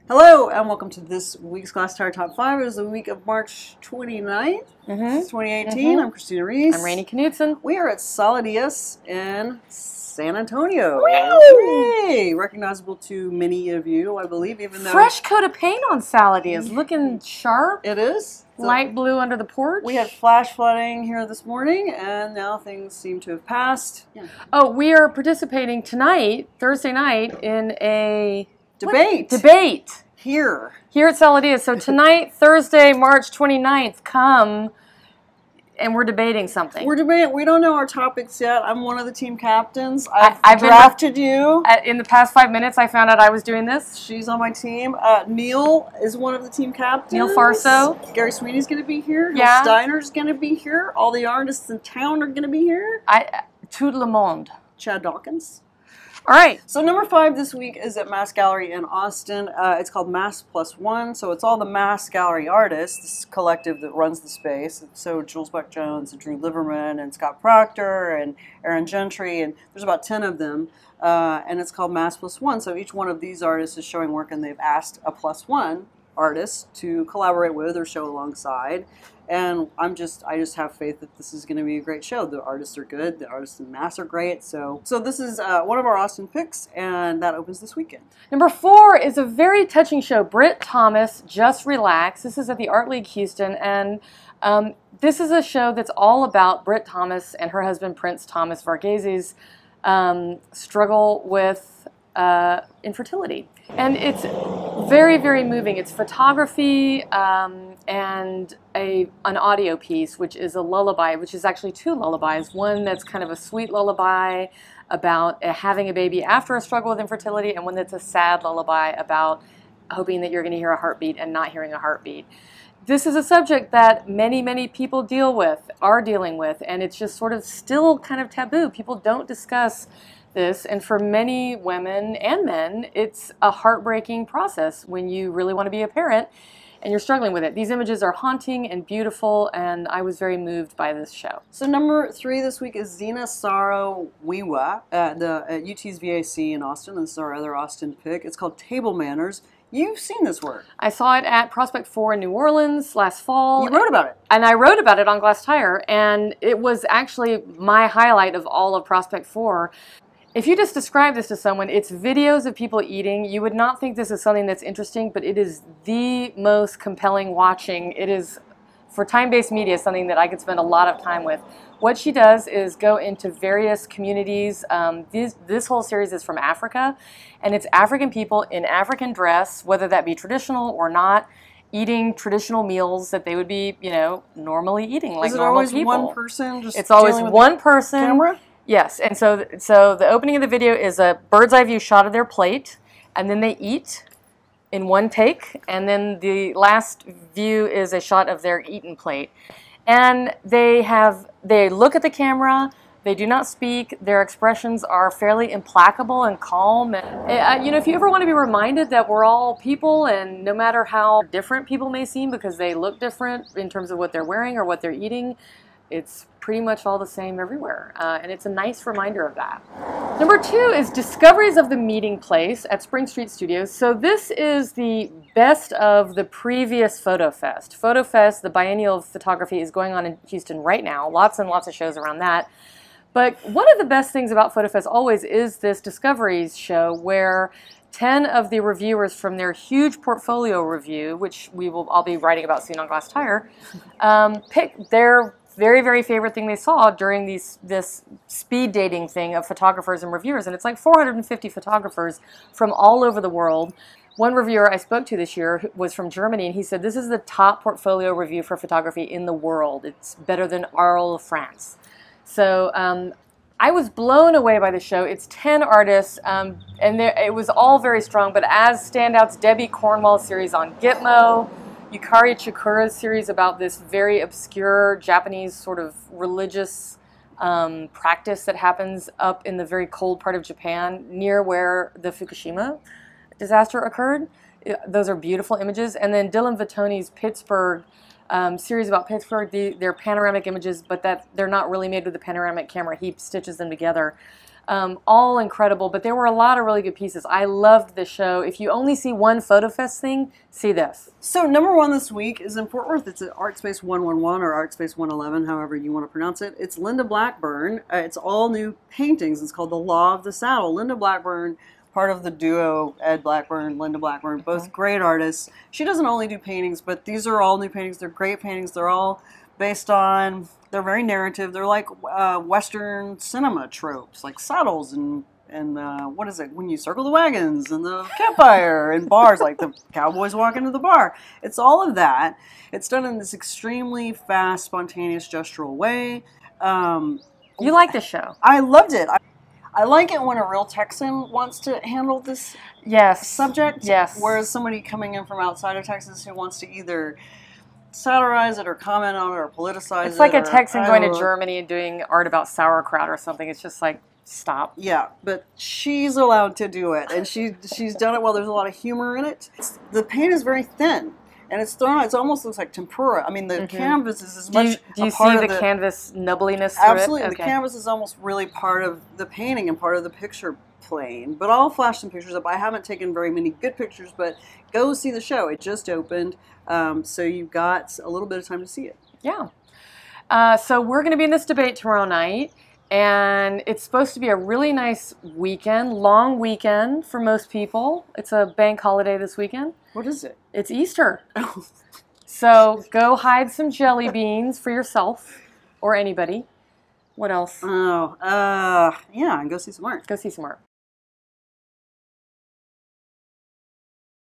Hello and welcome to this week's Glasstire Top 5. It is the week of March 29th, 2018. I'm Christina Rees. I'm Rainey Knudson. We are at Saro-Wiwa in San Antonio. Yay! Recognizable to many of you, I believe, even though... Fresh coat of paint on Saro-Wiwa is looking sharp. It is. Light blue under the porch. We had flash flooding here this morning, and now things seem to have passed. Yeah. Oh, we are participating tonight, Thursday night, in a... Debate. Here at Saro-Wiwa. So tonight, Thursday, March 29th, come and we're debating something. We're debating. We don't know our topics yet. I'm one of the team captains. I've drafted you. In the past 5 minutes, I found out I was doing this. She's on my team. Neil is one of the team captains. Neil Farso. Gary Sweeney's going to be here. Yeah. Steiner's going to be here. All the artists in town are going to be here. Tout le monde. Chad Dawkins. All right. So number 5 this week is at Mass Gallery in Austin. It's called Mass Plus One. So it's all the Mass Gallery artists, this collective that runs the space. So Jules Buck-Jones and Drew Liverman and Scott Proctor and Aaron Gentry, and there's about 10 of them. And it's called Mass Plus One. So each one of these artists is showing work, and they've asked a plus one artist to collaborate with or show alongside. And I just have faith that this is going to be a great show. The artists are good. The artists in Mass are great. So this is one of our Austin picks, and that opens this weekend. Number 4 is a very touching show. Britt Thomas, Just Relax. This is at the Art League Houston, and this is a show that's all about Britt Thomas and her husband Prince Thomas Varghese's struggle with infertility. And it's very, very moving. It's photography and an audio piece, which is a lullaby, which is actually 2 lullabies. One that's kind of a sweet lullaby about having a baby after a struggle with infertility, and one that's a sad lullaby about hoping that you're going to hear a heartbeat and not hearing a heartbeat. This is a subject that many, many people are dealing with, and it's just sort of still kind of taboo. People don't discuss this, and for many women and men, it's a heartbreaking process when you really want to be a parent and you're struggling with it. These images are haunting and beautiful, and I was very moved by this show. So number 3 this week is Zina Saro-Wiwa at UT's VAC in Austin. This is our other Austin pick. It's called Table Manners. You've seen this work. I saw it at Prospect 4 in New Orleans last fall. You wrote about it. And I wrote about it on Glasstire, and it was actually my highlight of all of Prospect 4. If you just describe this to someone, it's videos of people eating. You would not think this is something that's interesting, but it is the most compelling watching. It is, for time-based media, something that I could spend a lot of time with. What she does is go into various communities. This whole series is from Africa, and it's African people in African dress, whether that be traditional or not, eating traditional meals that they would be, normally eating like normal people. Is it always one person? It's always one person. Camera? Yes, and so the opening of the video is a bird's eye view shot of their plate, and then they eat in one take, and then the last view is a shot of their eaten plate. And they look at the camera, they do not speak, their expressions are fairly implacable and calm. And, if you ever want to be reminded that we're all people, and no matter how different people may seem because they look different in terms of what they're wearing or what they're eating, it's pretty much all the same everywhere, and it's a nice reminder of that. Number 2 is Discoveries of the Meeting Place at Spring Street Studios. So this is the best of the previous Photo Fest. Photo Fest, the biennial of photography, is going on in Houston right now. Lots and lots of shows around that. But one of the best things about Photo Fest always is this Discoveries show where 10 of the reviewers from their huge portfolio review, which I'll be writing about soon on Glasstire, pick their very, very favorite thing they saw during this speed dating thing of photographers and reviewers. And it's like 450 photographers from all over the world. One reviewer I spoke to this year was from Germany, and he said, this is the top portfolio review for photography in the world. It's better than Arles of France. So I was blown away by the show. It's 10 artists, and it was all very strong, but as standouts, Debbie Cornwell's series on Gitmo, Yukari Chikura's series about this very obscure Japanese sort of religious practice that happens up in the very cold part of Japan near where the Fukushima disaster occurred. Those are beautiful images. And then Dylan Vittoni's Pittsburgh series about Pittsburgh. They're panoramic images, but that they're not really made with a panoramic camera. He stitches them together. All incredible, but there were a lot of really good pieces. I loved the show. If you only see one Photo Fest thing, see this. So number one this week is in Fort Worth. It's at Art Space 111 or Art Space 111, however you want to pronounce it. It's Linda Blackburn. It's all new paintings. It's called The Law of the Saddle. Linda Blackburn, part of the duo Ed Blackburn, Linda Blackburn, both great artists. She doesn't only do paintings, but these are all new paintings. They're great paintings. They're all based on, they're very narrative. They're like Western cinema tropes, like saddles and what is it, when you circle the wagons and the campfire and bars, like the cowboys walk into the bar. It's all of that. It's done in this extremely fast, spontaneous, gestural way. You like the show? I loved it. I like it when a real Texan wants to handle this subject. Yes. Whereas somebody coming in from outside of Texas who wants to either satirize it or comment on it or politicize it. It's like a Texan going to Germany and doing art about sauerkraut or something. It's just like, stop. Yeah, but she's allowed to do it, and she's done it well. There's a lot of humor in it. The paint is very thin, and it's thrown. It almost looks like tempura. I mean, the canvas is as much. Do you see the canvas nubbliness? Absolutely, Okay. the canvas is almost really part of the painting and part of the picture plane. But I'll flash some pictures up. I haven't taken very many good pictures, but go see the show. It just opened, so you've got a little bit of time to see it. Yeah. So we're going to be in this debate tomorrow night. And it's supposed to be a really nice weekend, long weekend for most people. It's a bank holiday this weekend. What is it? It's Easter. So go hide some jelly beans for yourself or anybody. What else? Oh, yeah, and go see some art. Go see some art.